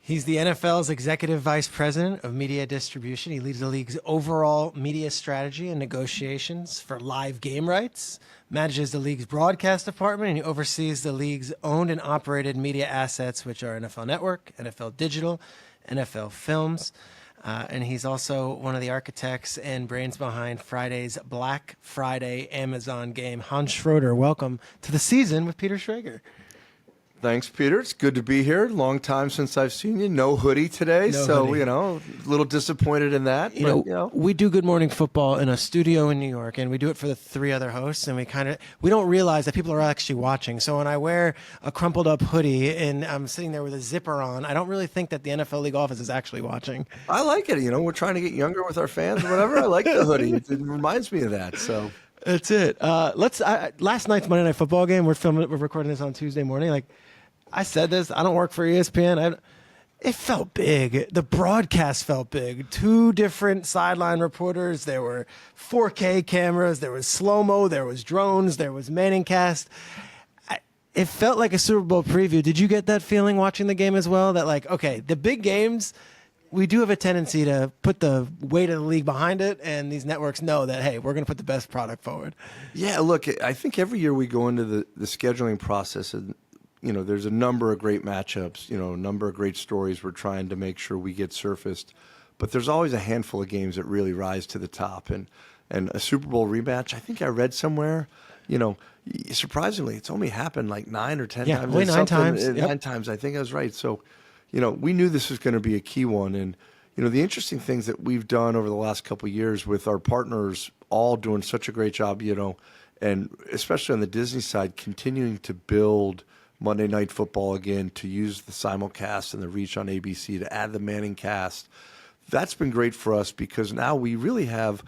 He's the NFL's Executive Vice President of Media Distribution. He leads the league's overall media strategy and negotiations for live game rights, manages the league's broadcast department, and he oversees the league's owned and operated media assets, which are NFL Network, NFL Digital, NFL Films. And he's also one of the architects and brains behind Friday's Black Friday Amazon game. Hans Schroeder, welcome to the season with Peter Schrager. Thanks, Peter. It's good to be here. Long time since I've seen you. No hoodie today, Hoodie. A little disappointed in that. We do Good Morning Football in a studio in New York, and we do it for the three other hosts, and we don't realize that people are actually watching. So when I wear a crumpled up hoodie and I'm sitting there with a zipper on, I don't really think that the NFL league office is actually watching. I like it. We're trying to get younger with our fans or whatever. I like the hoodie. It reminds me of that. So that's it. Last night's Monday Night Football game. We're recording this on Tuesday morning. I said this, I don't work for ESPN. It felt big. The broadcast felt big. Two different sideline reporters. There were 4K cameras. There was slow-mo. There was drones. There was Manning cast. It felt like a Super Bowl preview. Did you get that feeling watching the game as well? That the big games, we do have a tendency to put the weight of the league behind it, and these networks know that, hey, we're going to put the best product forward. Yeah, look, I think every year we go into the scheduling process and there's a number of great matchups, a number of great stories we're trying to make sure we get surfaced. But there's always a handful of games that really rise to the top. And a Super Bowl rematch, I think I read somewhere, surprisingly, it's only happened like 9 or 10 times. Only 9 times. Yep. 9 times, I think I was right. So, we knew this was going to be a key one. And, the interesting things that we've done over the last couple of years with our partners all doing such a great job, and especially on the Disney side, continuing to build Monday Night Football again, to use the simulcast and the reach on ABC, to add the Manning cast. That's been great for us because now we really have,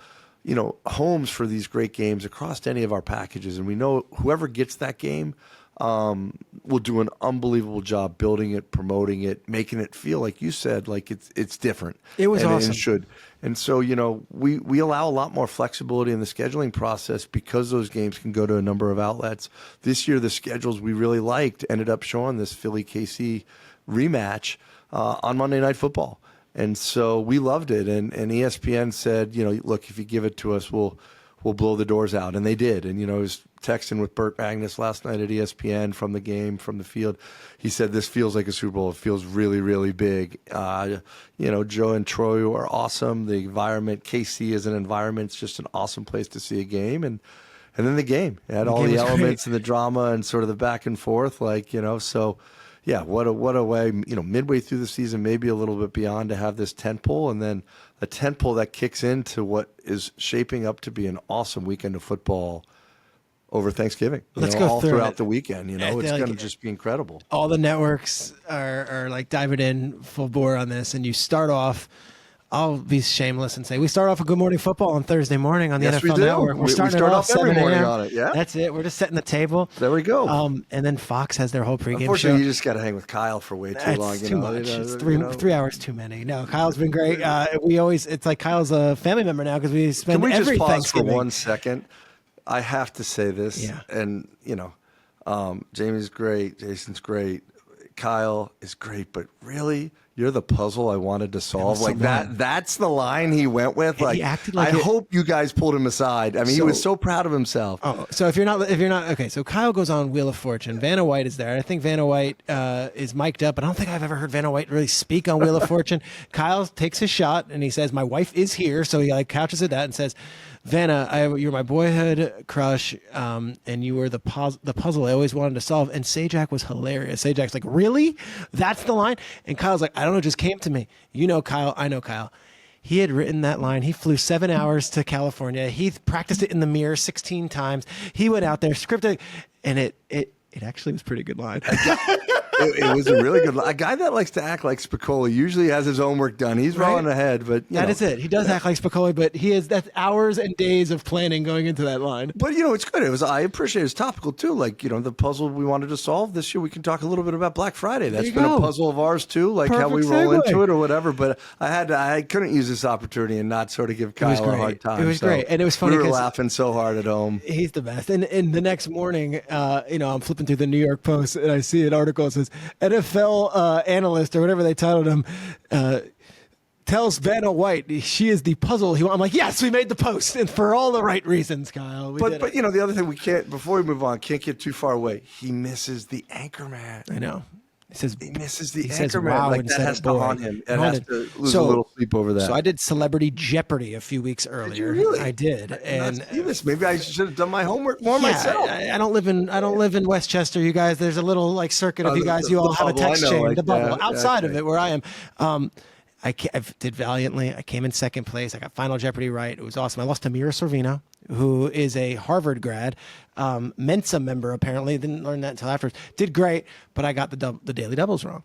homes for these great games across any of our packages. And we know whoever gets that game will do an unbelievable job building it, promoting it, making it feel, like you said, like it's different. It was awesome. And it should. And so, we allow a lot more flexibility in the scheduling process because those games can go to a number of outlets. This year, the schedules we really liked ended up showing this Philly-KC rematch on Monday Night Football. And so we loved it. And ESPN said, look, if you give it to us, we'll blow the doors out. And they did. And, I was texting with Burt Magnus last night at ESPN from the game, from the field. He said, this feels like a Super Bowl. It feels really, really big. Joe and Troy are awesome. The environment, KC as an environment, it's just an awesome place to see a game. And then the game. It had all the elements and the drama and sort of the back and forth, so yeah, what a way, midway through the season, maybe a little bit beyond, to have this tentpole, and then a tentpole that kicks into what is shaping up to be an awesome weekend of football over Thanksgiving. Let's go all through throughout it. The weekend. It's going to just be incredible. All the networks are diving in full bore on this, and you start off. I'll be shameless and say we start off a Good Morning Football on Thursday morning on the NFL Network. We start off every morning on it. Yeah, that's it. We're just setting the table. There we go. And then Fox has their whole pregame show. Unfortunately, you just got to hang with Kyle for way too long. Too much. It's 3 hours too many. No, Kyle's been great. It's like Kyle's a family member now because we spend every Thanksgiving. Can we just pause for 1 second? I have to say this. Yeah. And Jamie's great. Jason's great. Kyle is great, but really, you're the puzzle I wanted to solve. Like that's the line he went with. Like, he acted like I hope you guys pulled him aside. I mean, he was so proud of himself. Oh, so if you're not okay. So Kyle goes on Wheel of Fortune. Vanna White is there. I think Vanna White is mic'd up, but I don't think I've ever heard Vanna White really speak on Wheel of Fortune. Kyle takes his shot and he says, "My wife is here," so he couches at that and says, "Vanna, you're my boyhood crush, and you were the puzzle I always wanted to solve." And Sajak was hilarious. Sajak's like, "Really? That's the line?" And Kyle's like, "I don't know, it just came to me." Kyle, I know Kyle. He had written that line. He flew 7 hours to California. He practiced it in the mirror 16 times. He went out there, scripted, and it actually was a pretty good line. It was a really good line. A guy that likes to act like Spicoli usually has his homework done. He's rolling ahead, but that is it. He does act like Spicoli, but that's hours and days of planning going into that line. But it's good. I appreciate it's topical too. Like the puzzle we wanted to solve this year. We can talk a little bit about Black Friday. That's been a puzzle of ours too. Like Perfect how we roll segue. into it or whatever. But I couldn't use this opportunity and not sort of give Kyle a hard time. It was great, and it was funny. We were laughing so hard at home. He's the best. And the next morning, I'm flipping through the New York Post and I see an article that says was NFL analyst or whatever they titled him. Tells Vanna White she is the puzzle. I'm like, yes, we made the post, and for all the right reasons, Kyle. But you know, the other thing we can't, before we move on, can't get too far away. He misses the anchor man. I know. He misses the says anchor wow man. Like that has to haunt him. It has to lose a little sleep over that. So I did Celebrity Jeopardy a few weeks earlier. Did you really? I did. And maybe I should have done my homework more myself. I don't live in Westchester, you guys. There's a little like circuit of you guys. You all have a text chain, the bubble outside of it where I am. I did valiantly. I came in second place. I got Final Jeopardy right. It was awesome. I lost to Mira Sorvino, who is a Harvard grad, Mensa member apparently. Didn't learn that until afterwards. Did great, but I got the daily doubles wrong.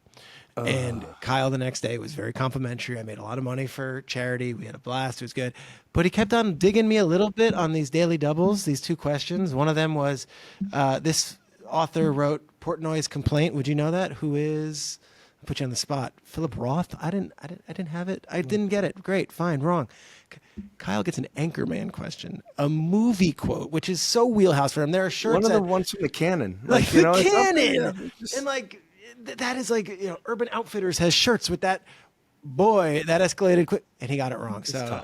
And Kyle the next day was very complimentary. I made a lot of money for charity. We had a blast. It was good. But he kept on digging me a little bit on these daily doubles, these two questions. One of them was this author wrote Portnoy's Complaint. Would you know that? Who is... Put you on the spot. Philip Roth. I didn't have it. I didn't get it. Great. Fine. Wrong. Kyle gets an Anchorman question, a movie quote, which is so wheelhouse for him. There are shirts. One of the ones from the canon, like the canon, and like that is like Urban Outfitters has shirts with that. Boy, that escalated quick, and he got it wrong. So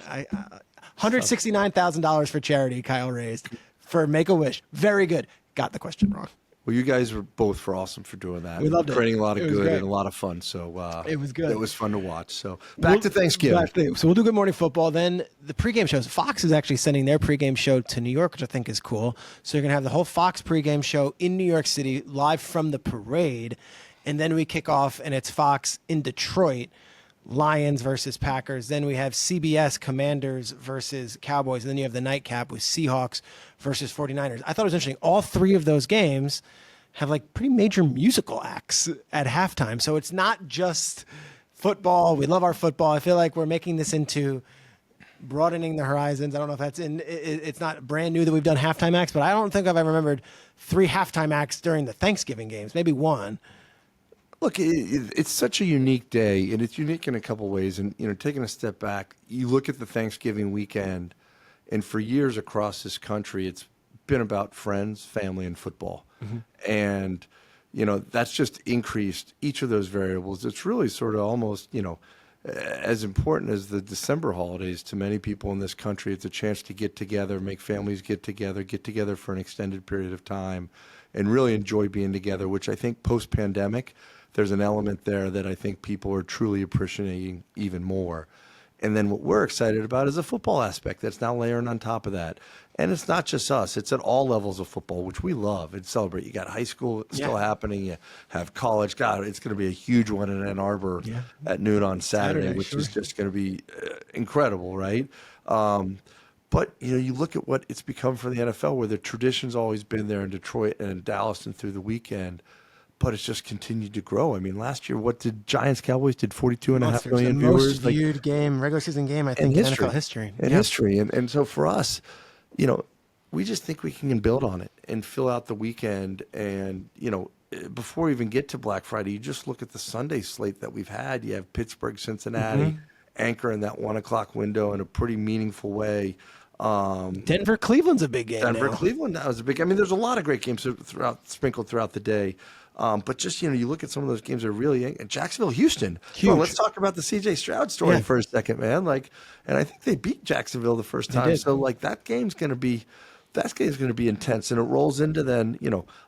$169,000 for charity. Kyle raised for Make-A-Wish. Very good. Got the question wrong. Well, you guys were both awesome for doing that. We loved it. Creating a lot of good great. And a lot of fun. So it was good. It was fun to watch. So back to Thanksgiving. So we'll do Good Morning Football. Then the pregame shows. Fox is actually sending their pregame show to New York, which I think is cool. So you're going to have the whole Fox pregame show in New York City, live from the parade. And then we kick off, and it's Fox in Detroit. Lions versus Packers. Then we have CBS Commanders versus Cowboys. And then you have the nightcap with Seahawks versus 49ers. I thought it was interesting. All three of those games have like pretty major musical acts at halftime. So it's not just football. We love our football. I feel like we're making this into broadening the horizons. I don't know if that's it's not brand new that we've done halftime acts, but I don't think I've ever remembered 3 halftime acts during the Thanksgiving games, maybe one. Look, it's such a unique day, and it's unique in a couple ways. And, taking a step back, you look at the Thanksgiving weekend, and for years across this country, it's been about friends, family, and football. Mm-hmm. And, that's just increased each of those variables. It's really sort of almost, as important as the December holidays to many people in this country. It's a chance to get together, make families get together for an extended period of time, and really enjoy being together, which I think post-pandemic, there's an element there that I think people are truly appreciating even more. And then what we're excited about is the football aspect that's now layering on top of that. And it's not just us. It's at all levels of football, which we love and celebrate. You got high school still happening. You have college. God, it's going to be a huge one in Ann Arbor at noon on Saturday, which is just going to be incredible, right? But, you look at what it's become for the NFL, where the tradition's always been there in Detroit and in Dallas and through the weekend. But it's just continued to grow. I mean, last year, what did Giants-Cowboys did 42.5 million viewers? Most viewed game, regular season game, I think, in NFL history. In history. And so for us, we just think we can build on it and fill out the weekend. And, before we even get to Black Friday, you just look at the Sunday slate that we've had. You have Pittsburgh, Cincinnati, anchor in that 1 o'clock window in a pretty meaningful way. Denver, Cleveland's a big game. Cleveland, that was a big. I mean, there's a lot of great games sprinkled throughout the day. But just, you look at some of those games that are really – Jacksonville, Houston. Huge. Well, let's talk about the C.J. Stroud story for a second, man. And I think they beat Jacksonville the first time. So, that game's going to be intense. And it rolls into then,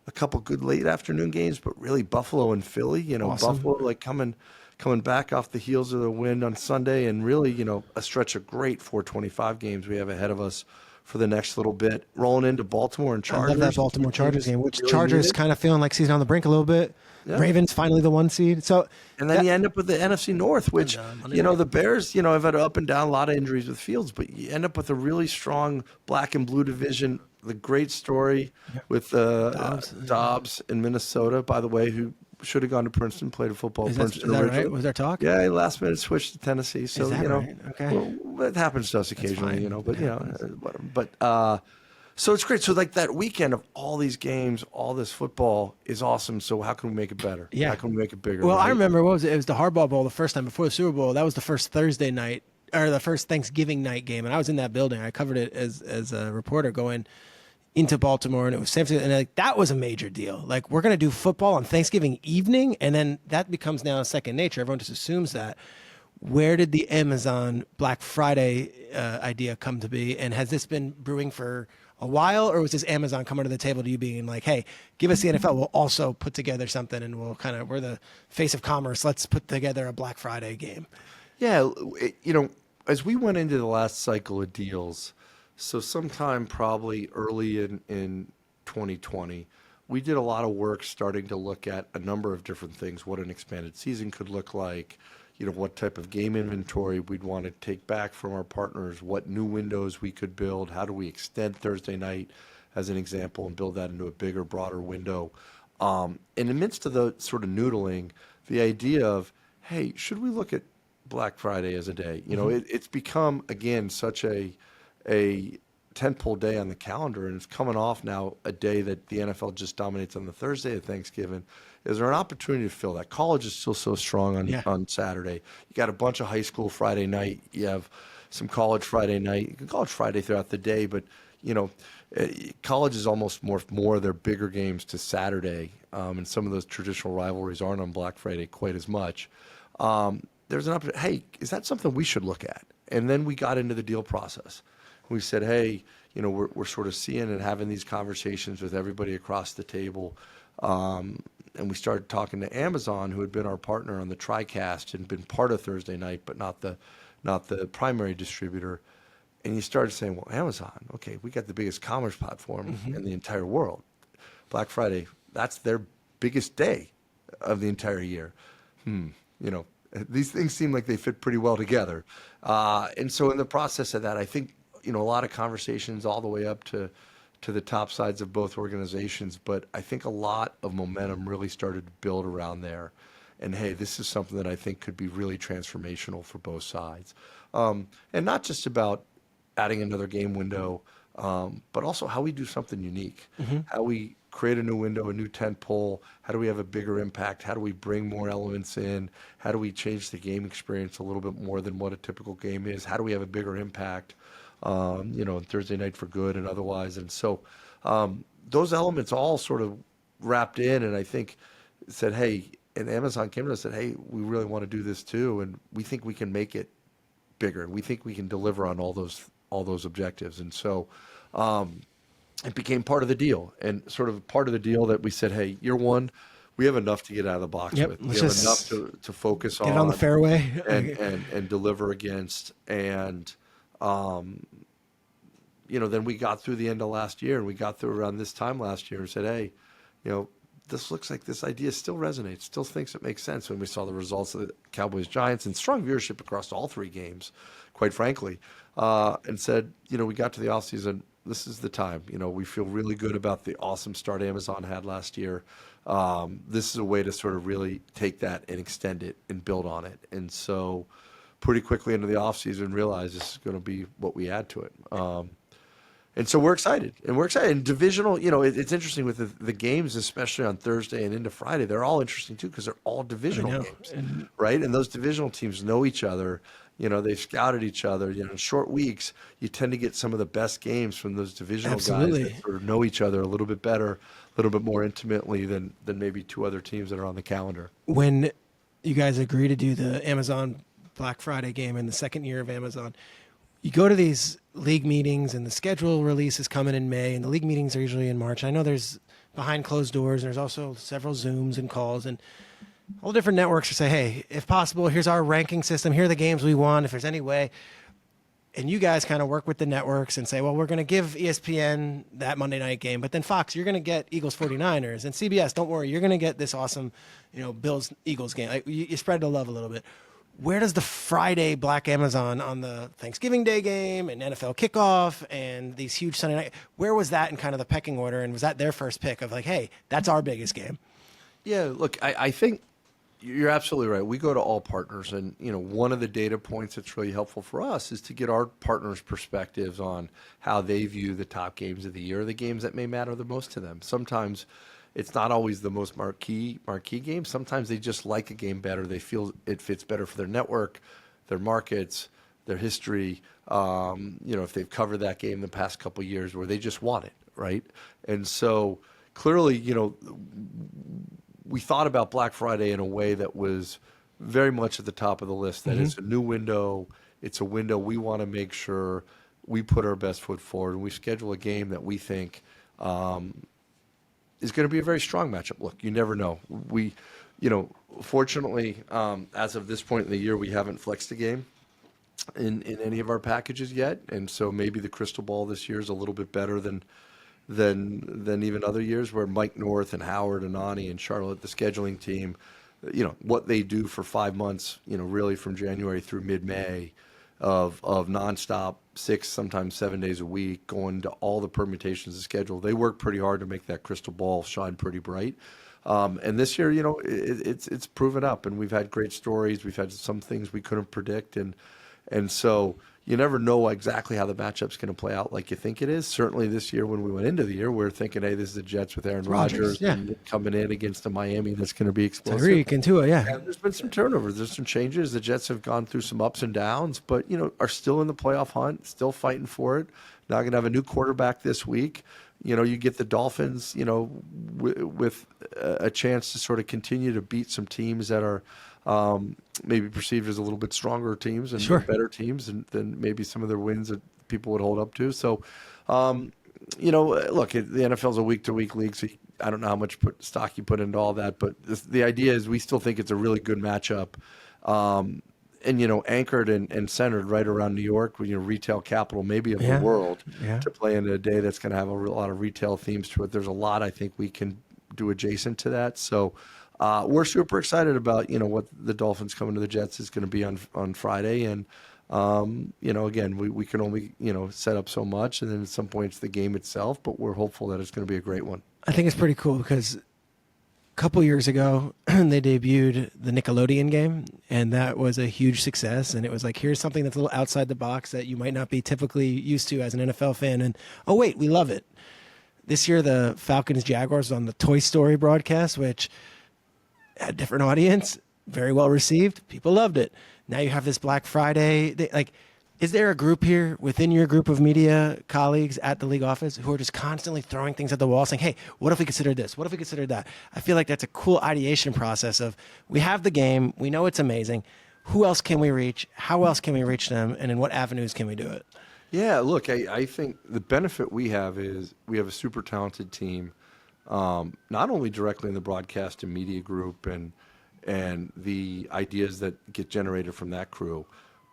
a couple good late afternoon games, but really Buffalo and Philly. Awesome. Buffalo, coming back off the heels of the win on Sunday, and really, a stretch of great 425 games we have ahead of us for the next little bit, rolling into Baltimore and Chargers. I love that Baltimore Chargers game, which really Chargers kind of feeling like season on the brink a little bit. Yeah. Ravens finally the 1 seed. So, and then you end up with the NFC North, which, the Bears, have had up and down, a lot of injuries with Fields, but you end up with a really strong black and blue division. The great story with Dobbs in Minnesota, by the way, who should have gone to Princeton, played football at Princeton originally. Right? Was there talk? Yeah, last minute switched to Tennessee. So, right? Okay. Well, it happens to us occasionally, so it's great. So that weekend of all these games, all this football is awesome. So how can we make it better? Yeah. How can we make it bigger? Well, right? I remember, what was it? It was the Harbaugh Bowl the first time before the Super Bowl. That was the first Thursday night, or the first Thanksgiving night game. And I was in that building. I covered it as a reporter going, into Baltimore, and it was San Francisco, and like that was a major deal. Like, we're going to do football on Thanksgiving evening, and then that becomes now second nature. Everyone just assumes that. Where did the Amazon Black Friday idea come to be? And has this been brewing for a while, or was this Amazon coming to the table to you being like, hey, give us the NFL, we'll also put together something, and we're the face of commerce, let's put together a Black Friday game? Yeah, as we went into the last cycle of deals, so sometime probably early in 2020, we did a lot of work starting to look at a number of different things, what an expanded season could look like, what type of game inventory we'd want to take back from our partners, what new windows we could build, how do we extend Thursday night as an example and build that into a bigger, broader window. In the midst of the sort of noodling, the idea of, hey, should we look at Black Friday as a day? It's become, again, such a tentpole day on the calendar, and it's coming off now a day that the NFL just dominates on the Thursday of Thanksgiving. Is there an opportunity to fill that? College is still so strong on Saturday. You got a bunch of high school Friday night. You have some college Friday night. You can college Friday throughout the day, but college is almost more of their bigger games to Saturday, and some of those traditional rivalries aren't on Black Friday quite as much. There's an opportunity. Hey, is that something we should look at? And then we got into the deal process. We said, hey, we're sort of seeing and having these conversations with everybody across the table. And we started talking to Amazon, who had been our partner on the TriCast and been part of Thursday night, but not the primary distributor. And you started saying, well, Amazon, okay, we got the biggest commerce platform in the entire world. Black Friday, that's their biggest day of the entire year. These things seem like they fit pretty well together. And so in the process of that, I think, a lot of conversations all the way up to the top sides of both organizations, but I think a lot of momentum really started to build around there. And hey, this is something that I think could be really transformational for both sides. And not just about adding another game window, but also how we do something unique, how we create a new window, a new tent pole, how do we have a bigger impact, how do we bring more elements in, how do we change the game experience a little bit more than what a typical game is, how do we have a bigger impact, Thursday night for good and otherwise. And so those elements all sort of wrapped in, and I think said, hey, and Amazon came to us and said, hey, we really want to do this too, and we think we can make it bigger. We think we can deliver on all those objectives. And so it became part of the deal, and sort of part of the deal that we said, hey, year one, we have enough to get out of the box with. We have enough to focus get on the fairway and deliver against. And then we got through the end of last year, and we got through around this time last year and said, hey, this looks like this idea still resonates, still thinks it makes sense. When we saw the results of the Cowboys-Giants and strong viewership across all three games, quite frankly, and said, we got to the offseason, this is the time. We feel really good about the awesome start Amazon had last year. This is a way to sort of really take that and extend it and build on it. And so pretty quickly into the offseason realized this is going to be what we add to it. And so we're excited. And divisional, it's interesting with the games, especially on Thursday and into Friday, they're all interesting too because they're all divisional games, right? And those divisional teams know each other. They've scouted each other. In short weeks, you tend to get some of the best games from those divisional guys that sort of know each other a little bit better, a little bit more intimately than maybe two other teams that are on the calendar. When you guys agree to do the Amazon Black Friday game in the second year of Amazon, you go to these league meetings, and the schedule release is coming in May, and the league meetings are usually in March. I know there's behind closed doors, and there's also several Zooms and calls, and all different networks will say, hey, if possible, here's our ranking system. Here are the games we want, if there's any way. And you guys kind of work with the networks and say, well, we're going to give ESPN that Monday night game, but then Fox, you're going to get Eagles 49ers, and CBS, don't worry, you're going to get this awesome, Bills Eagles game. Like, you spread the love a little bit. Where does the Friday Black Amazon on the Thanksgiving Day game and NFL kickoff and these huge Sunday night, where was that in kind of the pecking order? And was that their first pick of like, hey, that's our biggest game? Yeah, look, I think you're absolutely right. We go to all partners, and one of the data points that's really helpful for us is to get our partners' perspectives on how they view the top games of the year, the games that may matter the most to them. Sometimes it's not always the most marquee game. Sometimes they just like a game better. They feel it fits better for their network, their markets, their history. If they've covered that game the past couple of years, where they just want it, right? And so clearly, we thought about Black Friday in a way that was very much at the top of the list. That it's a new window. It's a window we want to make sure we put our best foot forward, and we schedule a game that we think is going to be a very strong matchup. Look, you never know. Fortunately, as of this point in the year, we haven't flexed a game in any of our packages yet, and so maybe the crystal ball this year is a little bit better than even other years, where Mike North and Howard and Ani and Charlotte, the scheduling team, what they do for 5 months, really from January through mid-May of nonstop 6, sometimes 7 days a week, going to all the permutations of schedule. They work pretty hard to make that crystal ball shine pretty bright. And this year, it's proven up, and we've had great stories. We've had some things we couldn't predict, and so you never know exactly how the matchup's going to play out like you think it is. Certainly this year, when we went into the year, we were thinking, hey, this is the Jets with Aaron Rodgers and coming in against the Miami that's going to be explosive. Tyreek and Tua, yeah. And there's been some turnovers. There's some changes. The Jets have gone through some ups and downs, but, are still in the playoff hunt, still fighting for it. Now going to have a new quarterback this week. You get the Dolphins, with a chance to sort of continue to beat some teams that are maybe perceived as a little bit stronger teams and better teams than maybe some of their wins that people would hold up to. So, look, the NFL is a week-to-week league, so I don't know how much stock you put into all that, but the idea is we still think it's a really good matchup. And anchored and centered right around New York, retail capital maybe of the world, to play in a day that's going to have a lot of retail themes to it. There's a lot I think we can do adjacent to that. So we're super excited about what the Dolphins coming to the Jets is going to be on Friday. And again, we can only set up so much, and then at some point it's the game itself. But we're hopeful that it's going to be a great one. I think it's pretty cool because couple years ago, they debuted the Nickelodeon game, and that was a huge success. And it was like, here's something that's a little outside the box that you might not be typically used to as an NFL fan. And oh wait, we love it. This year, the Falcons Jaguars on the Toy Story broadcast, which had a different audience, very well received. People loved it. Now you have this Black Friday. Is there a group here within your group of media colleagues at the league office who are just constantly throwing things at the wall saying, hey, what if we consider this? What if we consider that? I feel like that's a cool ideation process of, we have the game. We know it's amazing. Who else can we reach? How else can we reach them? And in what avenues can we do it? Yeah, look, I think the benefit we have is we have a super talented team, not only directly in the broadcast and media group and the ideas that get generated from that crew,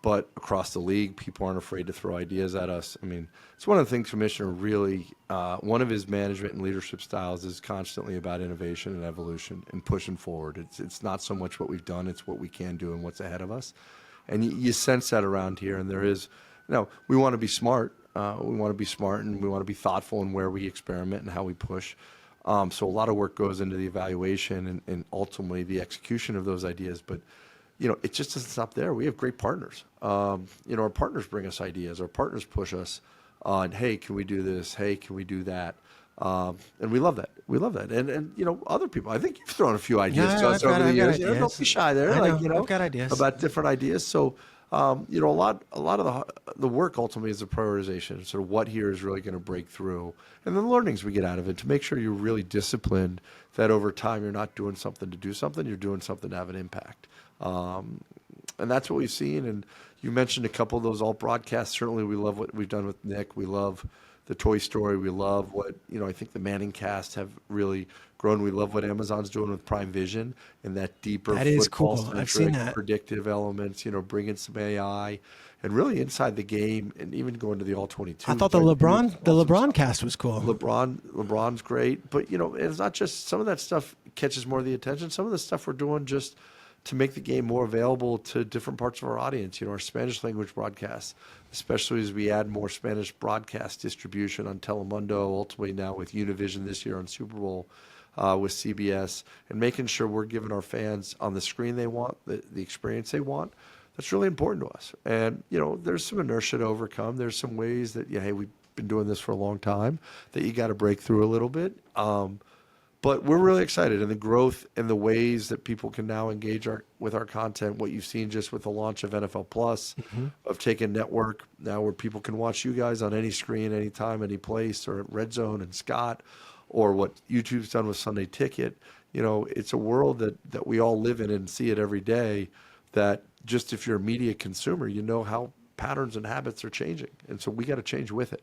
but across the league, people aren't afraid to throw ideas at us. I mean, it's one of the things Commissioner really, one of his management and leadership styles is constantly about innovation and evolution and pushing forward. It's not so much what we've done, it's what we can do and what's ahead of us. And you sense that around here. And there is, we want to be smart. We want to be smart, and we want to be thoughtful in where we experiment and how we push. So a lot of work goes into the evaluation and ultimately the execution of those ideas. But it just doesn't stop there. We have great partners. Our partners bring us ideas. Our partners push us on, hey, can we do this? Hey, can we do that? And we love that. We love that. And other people, I think you've thrown a few ideas to us over the years. Don't be shy there. I've got ideas about different ideas. So, a lot of the work ultimately is the prioritization, sort of what here is really going to break through, and then the learnings we get out of it to make sure you're really disciplined, that over time you're not doing something to do something, you're doing something to have an impact. And that's what we've seen. And you mentioned a couple of those alt broadcasts. Certainly we love what we've done with Nick. We love the Toy Story. We love what, I think the Manning cast have really grown. We love what Amazon's doing with Prime Vision and that deeper that is cool. football-centric, I've seen that. predictive elements, bringing some AI and really inside the game and even going to the All-22. I thought the LeBron cast was cool. LeBron's great. But, it's not just, some of that stuff catches more of the attention. Some of the stuff we're doing just to make the game more available to different parts of our audience, our Spanish language broadcasts, especially as we add more Spanish broadcast distribution on Telemundo, ultimately now with Univision this year on Super Bowl, with CBS, and making sure we're giving our fans on the screen they want, the experience they want. That's really important to us. And, there's some inertia to overcome. There's some ways that, hey, we've been doing this for a long time, that you got to break through a little bit. But we're really excited, and the growth and the ways that people can now engage with our content. What you've seen just with the launch of NFL Plus, of taking network now where people can watch you guys on any screen, anytime, any place, or at RedZone and Scott, or what YouTube's done with Sunday Ticket. It's a world that we all live in and see it every day. That just if you're a media consumer, how patterns and habits are changing, and so we got to change with it.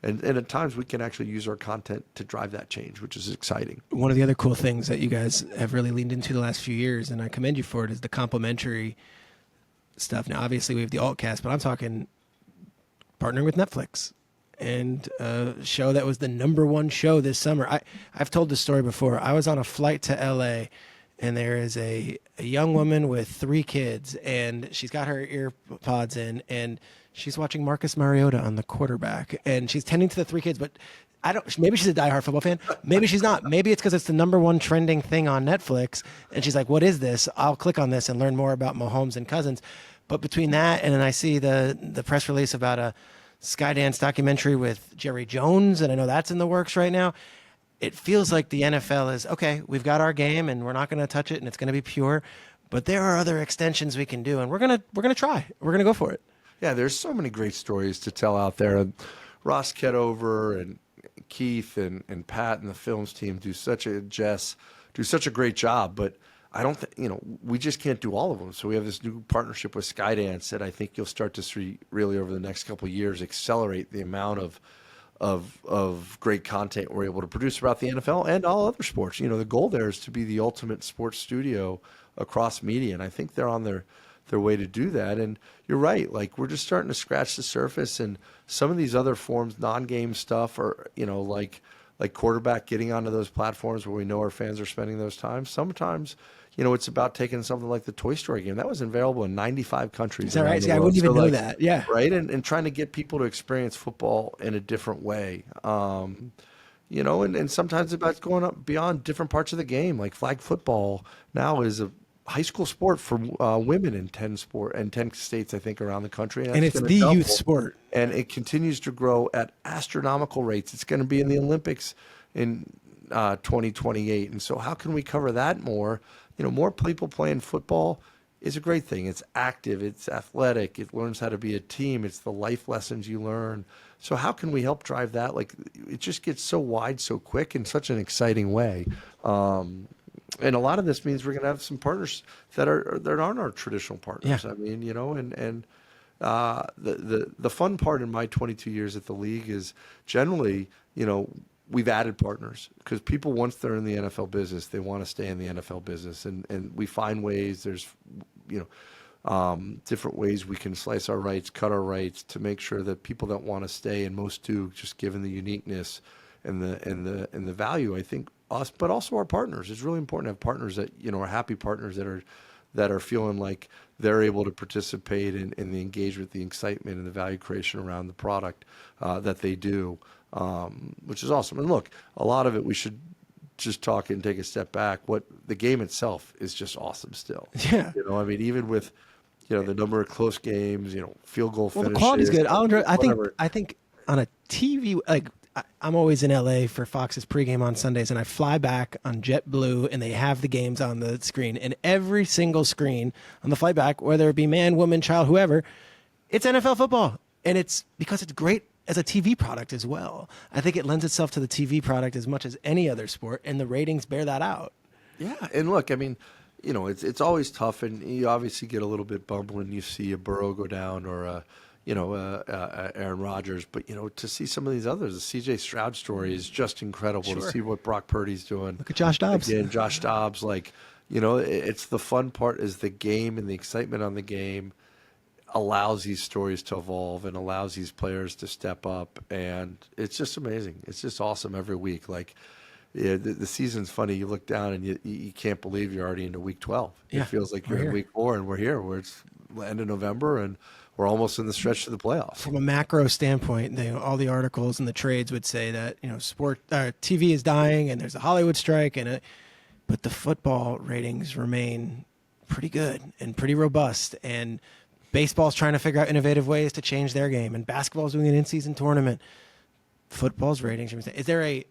And at times we can actually use our content to drive that change, which is exciting. One of the other cool things that you guys have really leaned into the last few years, and I commend you for it, is the complimentary stuff. Now, obviously, we have the Altcast, but I'm talking partnering with Netflix and a show that was the #1 show this summer. I've told this story before. I was on a flight to LA, and there is a young woman with 3 kids, and she's got her ear pods in, and she's watching Marcus Mariota on the quarterback, and she's tending to the 3 kids, but maybe she's a diehard football fan. Maybe she's not. Maybe it's because it's the #1 trending thing on Netflix, and she's like, what is this? I'll click on this and learn more about Mahomes and Cousins. But between that, and then I see the press release about a Skydance documentary with Jerry Jones, and I know that's in the works right now. It feels like the NFL is, okay, we've got our game, and we're not going to touch it, and it's going to be pure, but there are other extensions we can do, and we're going to try. We're going to go for it. Yeah, there's so many great stories to tell out there. Ross Ketover and Keith and Pat and the films team do such a great job, but I don't think, we just can't do all of them. So we have this new partnership with Skydance that I think you'll start to see really over the next couple of years accelerate the amount of great content we're able to produce about the NFL and all other sports. The goal there is to be the ultimate sports studio across media, and I think they're on their way to do that. And you're right, like we're just starting to scratch the surface, and some of these other forms, non-game stuff, or like quarterback getting onto those platforms where we know our fans are spending those times. Sometimes it's about taking something like the Toy Story game that was available in 95 countries. Is that right? See, I wouldn't even know that. Yeah, right. And trying to get people to experience football in a different way. And sometimes it's about going up beyond different parts of the game. Like flag football now is a high school sport for women in 10 states, I think, around the country. And it's the youth sport. And it continues to grow at astronomical rates. It's going to be in the Olympics in 2028. And so how can we cover that more? More people playing football is a great thing. It's active. It's athletic. It learns how to be a team. It's the life lessons you learn. So how can we help drive that? Like, it just gets so wide so quick in such an exciting way. And a lot of this means we're going to have some partners that aren't our traditional partners. Yeah. I mean, the fun part in my 22 years at the league is generally, we've added partners because people, once they're in the NFL business, they want to stay in the NFL business, and we find ways. There's, different ways we can slice our rights, cut our rights to make sure that people that want to stay, and most do, just given the uniqueness and the value, I think, us, but also our partners. It's really important to have partners that are happy partners that are feeling like they're able to participate in the engagement, the excitement, and the value creation around the product that they do, which is awesome. And look, a lot of it we should just talk and take a step back. What the game itself is just awesome still. Yeah. I mean, even with the number of close games, field goal finishes. Well, the quality's good. I think on a TV, like, I'm always in LA for Fox's pregame on Sundays, and I fly back on JetBlue, and they have the games on the screen. And every single screen on the flight back, whether it be man, woman, child, whoever, it's NFL football. And it's because it's great as a TV product as well. I think it lends itself to the TV product as much as any other sport, and the ratings bear that out. Yeah, and look, I mean, it's always tough, and you obviously get a little bit bummed when you see a Burrow go down or Aaron Rodgers, but to see some of these others, the C.J. Stroud story is just incredible. Sure. To see what Brock Purdy's doing. Look at Josh Dobbs. Again, Josh Dobbs, it's the fun part is the game, and the excitement on the game allows these stories to evolve and allows these players to step up, and it's just amazing. It's just awesome every week. The season's funny. You look down and you can't believe you're already into week 12. Yeah, it feels like you're in week 4, and we're here, where it's the end of November, and we're almost in the stretch to the playoffs. From a macro standpoint, all the articles and the trades would say that TV is dying, and there's a Hollywood strike, but the football ratings remain pretty good and pretty robust. And baseball's trying to figure out innovative ways to change their game, and basketball's doing an in-season tournament. Football's ratings. Is there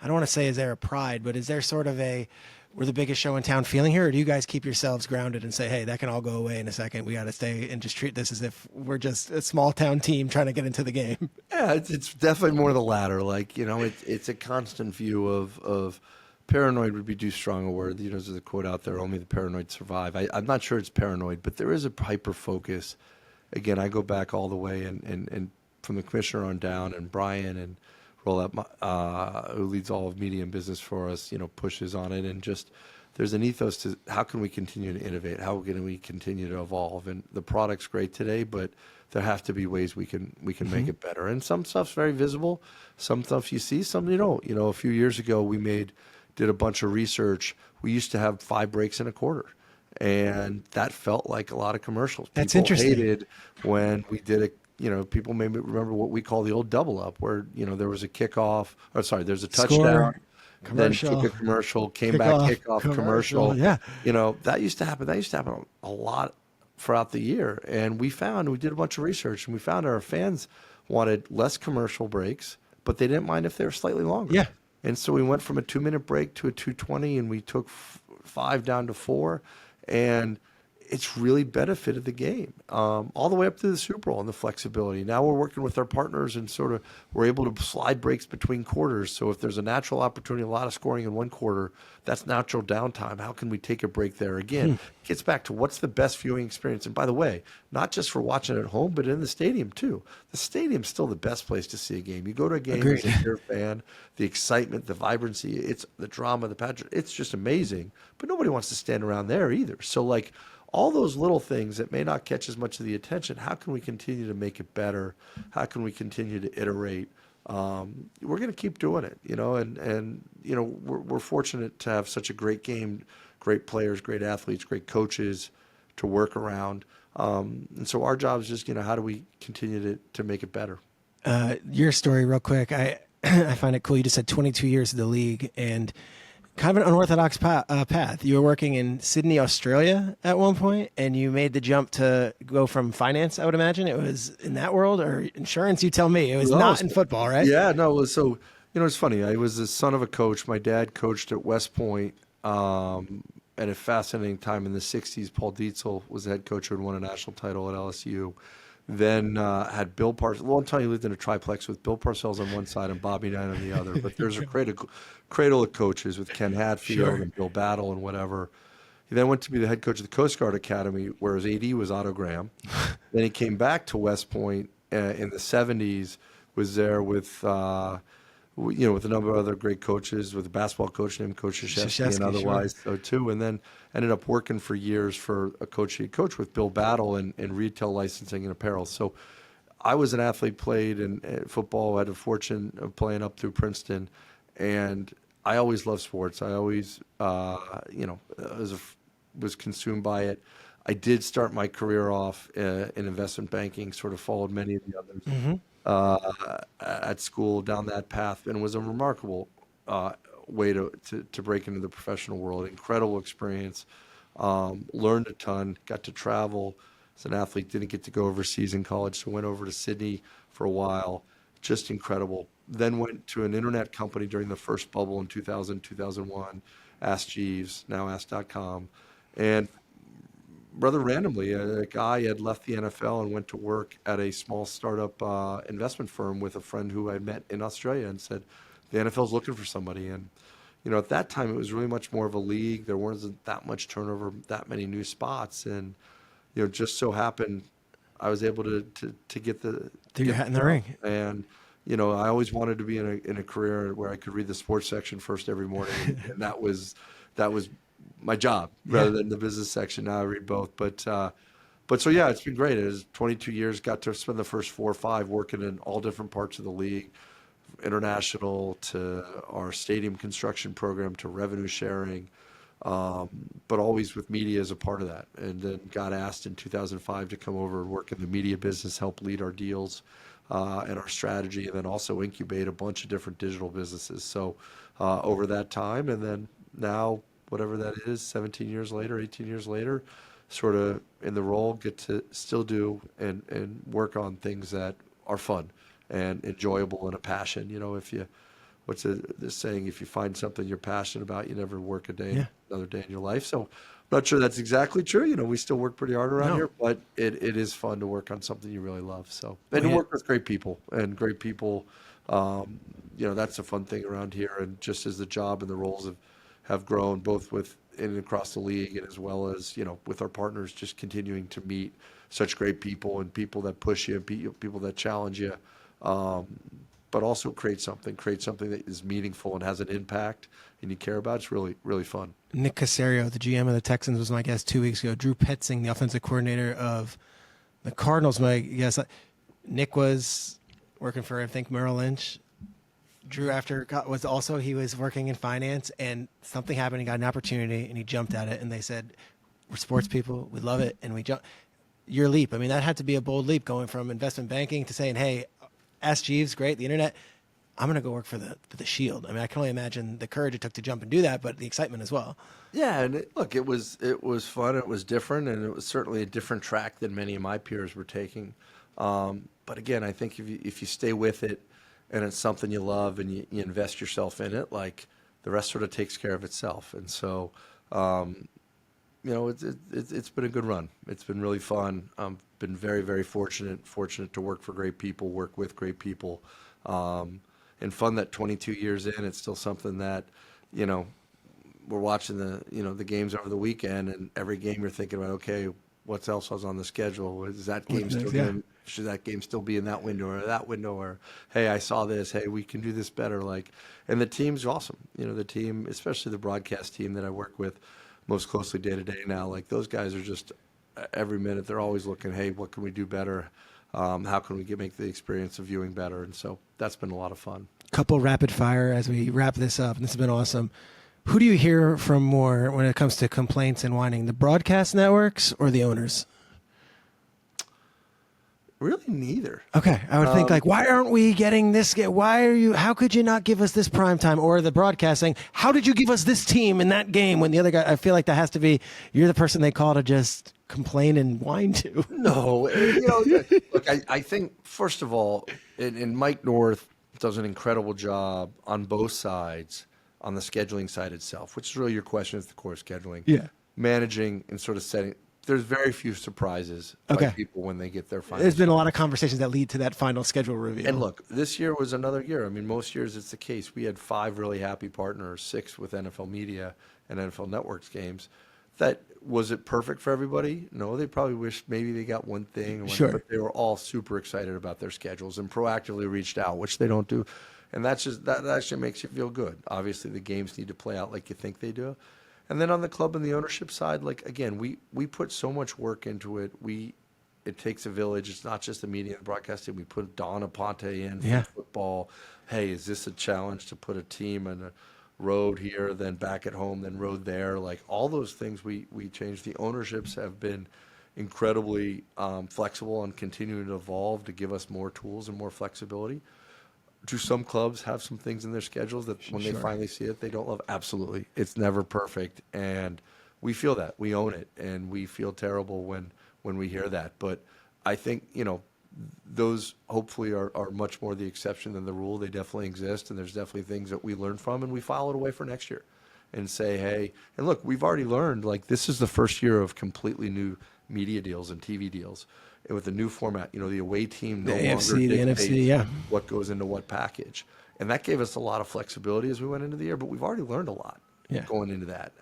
I don't want to say is there a pride, but is there sort of a we're the biggest show in town feeling here, or do you guys keep yourselves grounded and say, hey, that can all go away in a second. We got to stay and just treat this as if we're just a small town team trying to get into the game. Yeah, it's definitely more the latter. Like, it's a constant view of paranoid would be too strong a word. There's a quote out there, only the paranoid survive. I'm not sure it's paranoid, but there is a hyper focus. Again, I go back all the way and from the commissioner on down, and Brian and Roll Up, who leads all of media and business for us, pushes on it. And just there's an ethos to how can we continue to innovate? How can we continue to evolve? And the product's great today, but there have to be ways we can make it better. And some stuff's very visible. Some stuff you see, some you don't. A few years ago, we did a bunch of research. We used to have 5 breaks in a quarter. And that felt like a lot of commercials. That's People interesting. hated when we did it. People may remember what we call the old double up, where there was a kickoff. Or sorry, there's a touchdown, Score, commercial, then kick a commercial, came back, kickoff, commercial. Yeah, that used to happen. That used to happen a lot throughout the year. And we did a bunch of research, and we found our fans wanted less commercial breaks, but they didn't mind if they were slightly longer. Yeah. And so we went from a 2-minute break to a 2:20, and we took 5 down to 4, and it's really benefited the game all the way up to the Super Bowl and the flexibility. Now we're working with our partners and sort of we're able to slide breaks between quarters. So if there's a natural opportunity, a lot of scoring in one quarter, that's natural downtime. How can we take a break there? Again, gets back to what's the best viewing experience. And by the way, not just for watching at home, but in the stadium too. The stadium's still the best place to see a game. You go to a game as a pure fan, the excitement, the vibrancy, it's the drama, the pageant, it's just amazing. But nobody wants to stand around there either. So like, all those little things that may not catch as much of the attention, how can we continue to make it better? How can we continue to iterate? We're going to keep doing it, and we're fortunate to have such a great game, great players, great athletes, great coaches to work around. And so our job is just, how do we continue to make it better? Your story real quick. I find it cool. You just said 22 years of the league and kind of an unorthodox path. You were working in Sydney, Australia at one point, and you made the jump to go from finance, I would imagine. It was in that world, or insurance, you tell me. It was not in football, right? Yeah, no. So, it's funny. I was the son of a coach. My dad coached at West Point at a fascinating time in the 60s. Paul Dietzel was the head coach who had won a national title at LSU. Then had Bill Parcells. One time he lived in a triplex with Bill Parcells on one side and Bobby Knight on the other. But there's a cradle of coaches with Ken Hadfield and Bill Battle and whatever. He then went to be the head coach of the Coast Guard Academy, where his AD was Otto Graham. Then he came back to West Point in the 70s, was there with with a number of other great coaches, with a basketball coach named Coach Krzyzewski and otherwise, so too. And then ended up working for years for a coach he coached with Bill Battle in retail licensing and apparel. So I was an athlete, played in football, had the fortune of playing up through Princeton, and I always loved sports. I always, was consumed by it. I did start my career off in investment banking, sort of followed many of the others at school down that path, and was a remarkable way to break into the professional world. Incredible experience, learned a ton, got to travel. As an athlete, didn't get to go overseas in college, so went over to Sydney for a while. Just incredible. Then went to an internet company during the first bubble in 2000, 2001, Ask Jeeves, now Ask.com. And rather randomly, a guy had left the NFL and went to work at a small startup investment firm with a friend who I met in Australia, and said, the NFL's looking for somebody. And, at that time, it was really much more of a league. There wasn't that much turnover, that many new spots. And, just so happened I was able to get your hat in the ring. And, I always wanted to be in a career where I could read the sports section first every morning. And that was my job rather than the business section. Now I read both. But so, yeah, it's been great. It was 22 years, got to spend the first 4 or 5 working in all different parts of the league, international to our stadium construction program to revenue sharing, but always with media as a part of that. And then got asked in 2005 to come over and work in the media business, help lead our deals and our strategy, and then also incubate a bunch of different digital businesses. So over that time, and then now, whatever that is, 17 years later, 18 years later, sort of in the role, get to still do and work on things that are fun and enjoyable and a passion. If you this saying? If you find something you're passionate about, you never work Yeah. another day in your life. So, I'm not sure that's exactly true. We still work pretty hard around No. here, but it is fun to work on something you really love. So, and Oh, to yeah. work with great people and great people. That's a fun thing around here. And just as the job and the roles have grown, both with in and across the league, and as well as with our partners, just continuing to meet such great people and people that push you, and people that challenge you, but also create something that is meaningful and has an impact and you care about. It's really, really fun. Nick Caserio, the GM of the Texans, was my guest 2 weeks ago. Drew Petzing, the offensive coordinator of the Cardinals, my guest. Nick was working for, I think, Merrill Lynch. Drew, he was working in finance, and something happened. He got an opportunity, and he jumped at it. And they said, "We're sports people. We love it." And we jumped. Your leap. I mean, that had to be a bold leap, going from investment banking to saying, "Hey, Ask Jeeves, great, the internet. I'm going to go work for the Shield." I mean, I can only imagine the courage it took to jump and do that, but the excitement as well. Yeah, and it was fun. It was different, and it was certainly a different track than many of my peers were taking. But again, I think if you stay with it, and it's something you love, and you invest yourself in it, like the rest sort of takes care of itself. And so, it's been a good run. It's been really fun. Been very, very fortunate to work for great people, work with great people, and fun that 22 years in, it's still something that, we're watching the games over the weekend, and every game you're thinking about, okay, what else was on the schedule? Is that game should that game still be in that window or that window? Or, hey, I saw this. Hey, we can do this better. And the team's awesome. The team, especially the broadcast team that I work with most closely day to day now, those guys are just every minute. They're always looking, hey, what can we do better? How can we make the experience of viewing better? And so that's been a lot of fun. Couple rapid fire as we wrap this up. And this has been awesome. Who do you hear from more when it comes to complaints and whining, the broadcast networks or the owners? Really, neither. Okay, I would think why aren't we getting this? How could you not give us this prime time? Or the broadcasting, how did you give us this team in that game when the other guy? I feel like that has to be you're the person they call to just complain and whine to. No, look, I think first of all, and Mike North does an incredible job on both sides on the scheduling side itself, which is really your question is the core scheduling. Yeah, managing and sort of setting. There's very few surprises by people when they get their final. There's been a lot of conversations that lead to that final schedule review. And look, this year was another year. I mean, most years it's the case. We had 5 really happy partners, 6 with NFL Media and NFL Networks games. Was it perfect for everybody? No, they probably wished maybe they got one thing. Sure. But they were all super excited about their schedules and proactively reached out, which they don't do. And that actually makes you feel good. Obviously, the games need to play out like you think they do. And then on the club and the ownership side, again, we put so much work into it. It takes a village. It's not just the media and broadcasting. We put Don Aponte in for football. Hey, is this a challenge to put a team on a road here, then back at home, then road there? All those things we changed. The ownerships have been incredibly flexible and continuing to evolve to give us more tools and more flexibility. Do some clubs have some things in their schedules that when they finally see it, they don't love? Absolutely. It's never perfect. And we feel that. We own it. And we feel terrible when we hear that. But I think, those hopefully are much more the exception than the rule. They definitely exist. And there's definitely things that we learn from. And we file it away for next year and say, hey, and look, we've already learned, this is the first year of completely new media deals and TV deals. With the new format, the away team no the AFC, longer the NFC, what goes into what package. And that gave us a lot of flexibility as we went into the year, but we've already learned a lot going into that.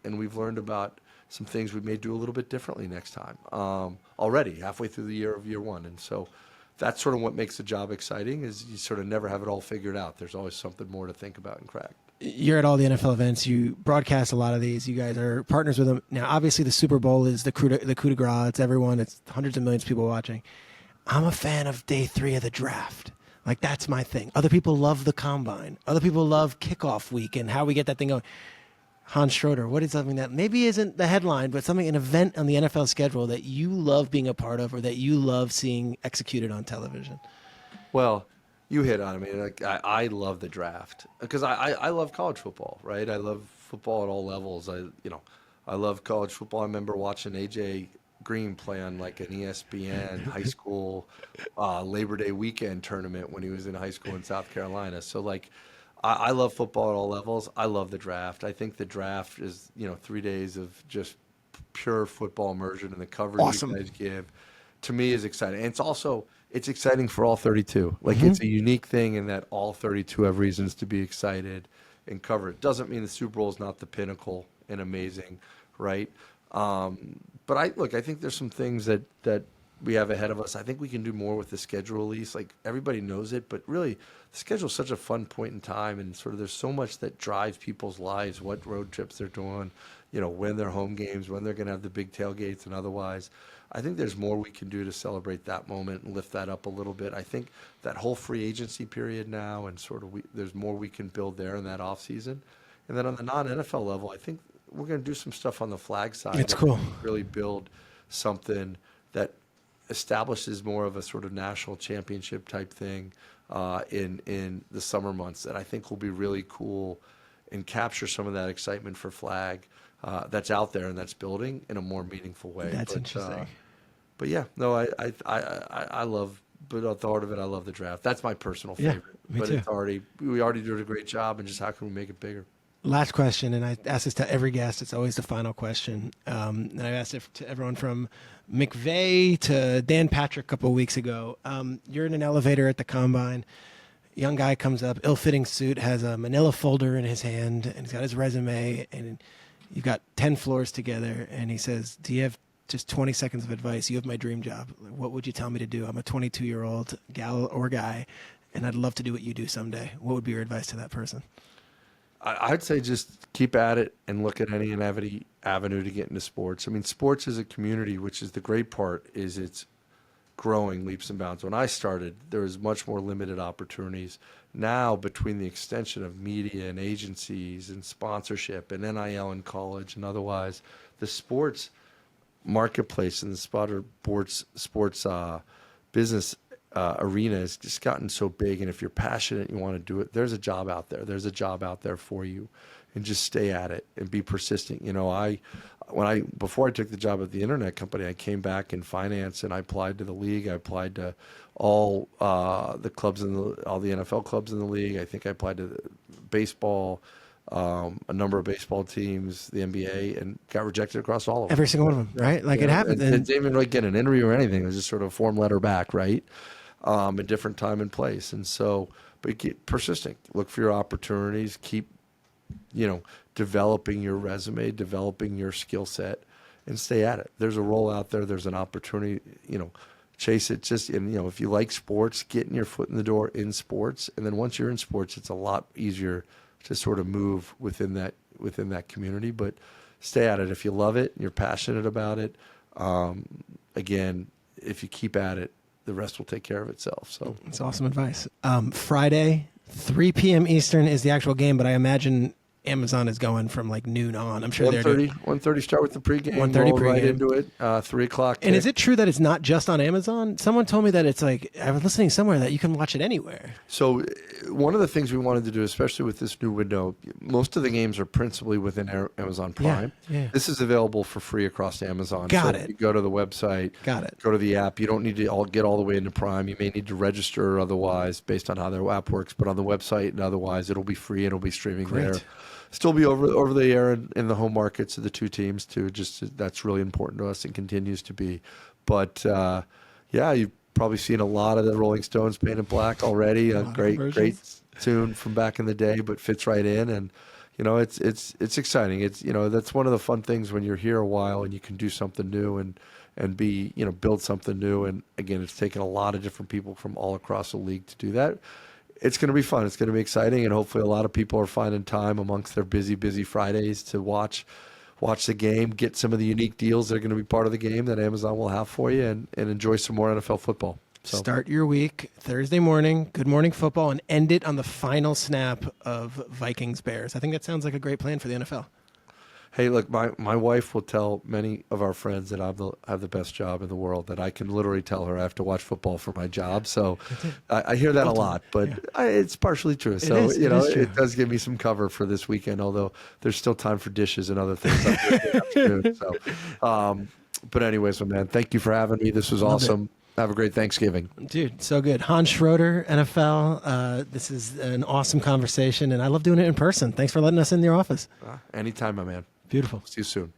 And we've learned about some things we may do a little bit differently next time already, halfway through the year of year one. And so that's sort of what makes the job exciting is you sort of never have it all figured out. There's always something more to think about and crack. You're at all the NFL events. You broadcast a lot of these. You guys are partners with them. Now, obviously, the Super Bowl is the coup de grace. It's everyone. It's hundreds of millions of people watching. I'm a fan of day 3 of the draft. That's my thing. Other people love the combine. Other people love kickoff week and how we get that thing going. Hans Schroeder, what is something that maybe isn't the headline, but an event on the NFL schedule that you love being a part of or that you love seeing executed on television? Well, you hit on it. I mean, I love the draft because I love college football, right? I love football at all levels. I love college football. I remember watching AJ Green play on an ESPN high school Labor Day weekend tournament when he was in high school in South Carolina. So I love football at all levels. I love the draft. I think the draft is, 3 days of just pure football immersion, and the coverage Awesome. you guys give to me is exciting. And it's exciting for all 32. Like it's a unique thing in that all 32 have reasons to be excited and cover it. Doesn't mean the Super Bowl is not the pinnacle and amazing, right? But I think there's some things that we have ahead of us. I think we can do more with the schedule release. Like everybody knows it, but really the schedule is such a fun point in time, and sort of there's so much that drives people's lives, what road trips they're doing, when they're home games, when they're going to have the big tailgates and otherwise. I think there's more we can do to celebrate that moment and lift that up a little bit. I think that whole free agency period now, and sort of there's more we can build there in that off season. And then on the non-NFL level, I think we're going to do some stuff on the flag side. It's cool. Really build something that establishes more of a sort of national championship type thing in the summer months that I think will be really cool and capture some of that excitement for flag that's out there and that's building in a more meaningful way. That's interesting. But yeah, no, I love. But at the heart of it, I love the draft. That's my personal favorite. Me but too. We already did a great job, and just how can we make it bigger? Last question, and I ask this to every guest. It's always the final question. And I asked it to everyone from McVay to Dan Patrick a couple of weeks ago. You're in an elevator at the Combine. Young guy comes up, ill-fitting suit, has a manila folder in his hand, and he's got his resume, and you've got 10 floors together, and he says, do you have just 20 seconds of advice? You have my dream job. What would you tell me to do? I'm a 22-year-old gal or guy, and I'd love to do what you do someday. What would be your advice to that person? I'd say just keep at it and look at any and every avenue to get into sports. I mean, sports is a community, which is the great part, is it's growing leaps and bounds. When I started, there was much more limited opportunities. Now, between the extension of media and agencies and sponsorship and NIL in college and otherwise, the sports marketplace and the sports business arena has just gotten so big. And if you're passionate and you want to do it, there's a job out there. There's a job out there for you, and just stay at it and be persistent. Before I took the job at the internet company, I came back in finance and I applied to the league. I applied to all the clubs all the NFL clubs in the league. I think I applied to baseball, a number of baseball teams, the NBA, and got rejected across all of them. Every single one of them, right? Like it happens. And didn't even really get an interview or anything. It was just sort of a form letter back, right? A different time and place. And so, but get persistent. Look for your opportunities. Keep, developing your resume, developing your skill set, and stay at it. There's a role out there. There's an opportunity, chase it. If you like sports, getting your foot in the door in sports. And then once you're in sports, it's a lot easier to sort of move within that community. But stay at it. If you love it and you're passionate about it, again, if you keep at it, the rest will take care of itself. So it's awesome advice. Friday, 3 p.m. Eastern is the actual game, but I imagine Amazon is going from like noon on. I'm sure they're 1:30 start with the pregame. 1:30 pregame. Right into it. 3 o'clock. And is it true that it's not just on Amazon? Someone told me that it's like, I was listening somewhere that you can watch it anywhere. So one of the things we wanted to do, especially with this new window, most of the games are principally within Amazon Prime. Yeah. This is available for free across Amazon. Got so it. You go to the website. Got it. Go to the app. You don't need to get all the way into Prime. You may need to register otherwise based on how their app works. But on the website and otherwise, it'll be free and it'll be streaming there. Still be over the air in the home markets of the two teams too. Just that's really important to us and continues to be. But you've probably seen a lot of the Rolling Stones Painted Black already. A great tune from back in the day, but fits right in. And it's exciting. It's that's one of the fun things when you're here a while and you can do something new and be build something new. And again, it's taken a lot of different people from all across the league to do that. It's going to be fun. It's going to be exciting, and hopefully a lot of people are finding time amongst their busy Fridays to watch the game, get some of the unique deals that are going to be part of the game that Amazon will have for you, and enjoy some more NFL football. So. Start your week Thursday morning, Good Morning Football, and end it on the final snap of Vikings-Bears. I think that sounds like a great plan for the NFL. Hey, look, my wife will tell many of our friends that I have the best job in the world, that I can literally tell her I have to watch football for my job. So I hear that a lot, but it's partially true. So, it does give me some cover for this weekend, although there's still time for dishes and other things up this afternoon. So, but anyways, man, thank you for having me. This was awesome. Have a great Thanksgiving. Dude, so good. Hans Schroeder, NFL. This is an awesome conversation, and I love doing it in person. Thanks for letting us in your office. Anytime, my man. Beautiful. See you soon.